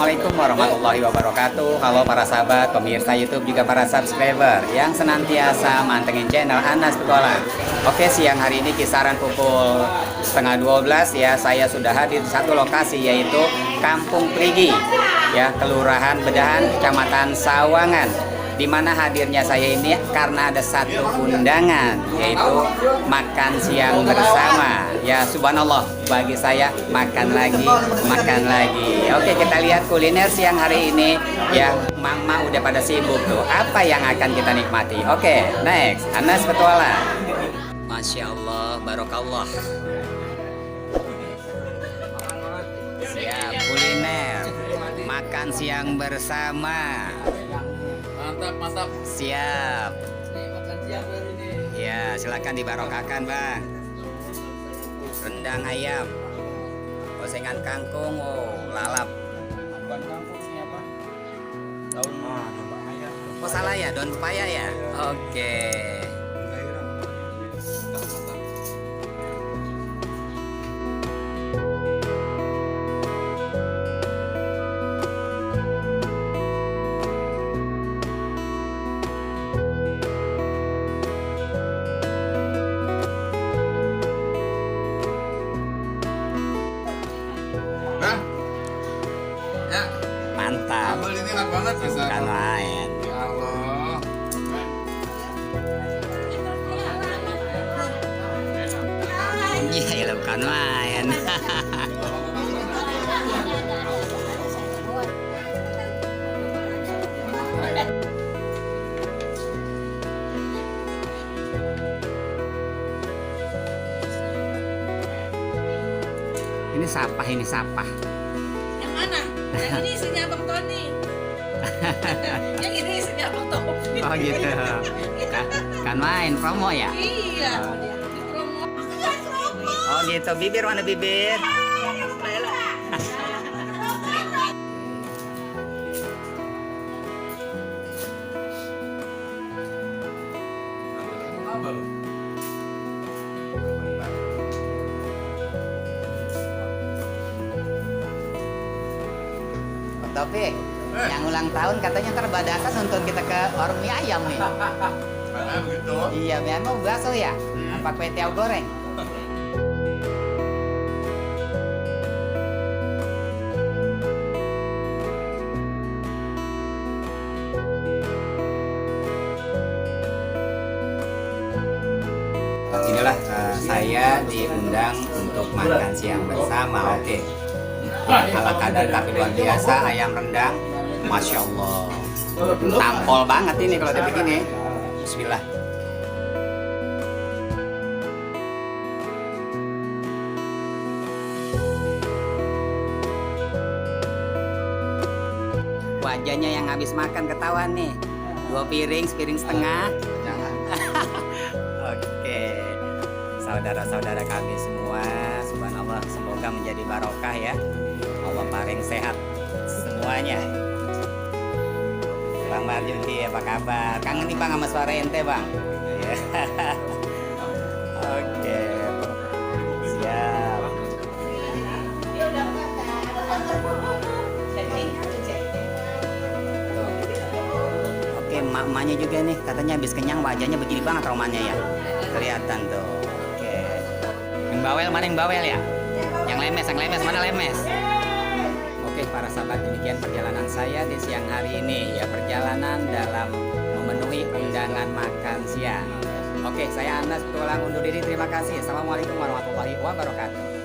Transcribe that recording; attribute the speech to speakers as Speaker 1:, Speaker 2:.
Speaker 1: Assalamualaikum warahmatullahi wabarakatuh. Halo para sahabat, pemirsa YouTube, juga para subscriber yang senantiasa mantengin channel Anas Petualang. Oke, siang hari ini kisaran pukul 11:30 ya, saya sudah hadir di satu lokasi, yaitu Kampung Prigi ya, Kelurahan Bedahan, Kecamatan Sawangan. Di mana hadirnya saya ini karena ada satu undangan, yaitu makan siang bersama. Ya subhanallah, bagi saya makan lagi, makan lagi. Oke, kita lihat kuliner siang hari ini. Ya, mama udah pada sibuk tuh. Apa yang akan kita nikmati? Oke, next, Anas Petualang. Masya Allah, barokallah. Siap, kuliner makan siang bersama.
Speaker 2: Mantap, mantap.
Speaker 1: Siap.
Speaker 2: Ini makan siang baru nih.
Speaker 1: Ya, silakan dibarokahkan, Bang. Rendang ayam, gosengan kangkung, oh, lalap.
Speaker 2: Bukan kangkung ini apa? Daun pepaya.
Speaker 1: Oh, salah ya, daun pepaya ya? Oke.
Speaker 2: Ya,
Speaker 1: Mantap.
Speaker 2: sambal ini enak banget bisa.
Speaker 1: Bukan main.
Speaker 2: Ya Allah.
Speaker 1: Iya, bukan main. Ini sapah, ini sapah.
Speaker 3: Yang mana? Yang ini istrinya Abang Tony. Yang ini istrinya Abang Topi.
Speaker 1: Oh gitu. Kan main promo ya?
Speaker 3: Iya. Di promo.
Speaker 1: Oh gitu. Bibir mana bibir? Taufik, yang ulang tahun katanya ntar badakas untuk kita ke warung mie ayam nih.
Speaker 2: Karena begitu.
Speaker 1: Iya, mie ayam mau bakso ya? Apa kue tiaw goreng? Inilah saya diundang untuk makan siang bersama. Oke. Ala kadar tapi luar biasa, ayam rendang, masya Allah, tampol banget ini kalau udah begini. Bismillah. Wajahnya yang habis makan ketahuan nih, 2 piring, sepiring setengah.
Speaker 2: Jangan.
Speaker 1: Oke, saudara-saudara kami semua, subhanallah, semoga menjadi barokah ya. Allah paling sehat semuanya. Bang Marjuki, apa kabar? Kangen nih Bang sama suara ente Bang. Ya. Oke, siap. Tuh. Oke, emak-emaknya juga nih, katanya habis kenyang, wajahnya begini banget romanya ya. Kelihatan tuh. Oke. Yang bawel mana yang bawel ya? Yang lemes mana lemes? Oke, para sahabat, demikian perjalanan saya di siang hari ini ya, perjalanan dalam memenuhi undangan makan siang. Oke, saya Anas Petualang undur diri. Terima kasih. Assalamualaikum warahmatullahi wabarakatuh.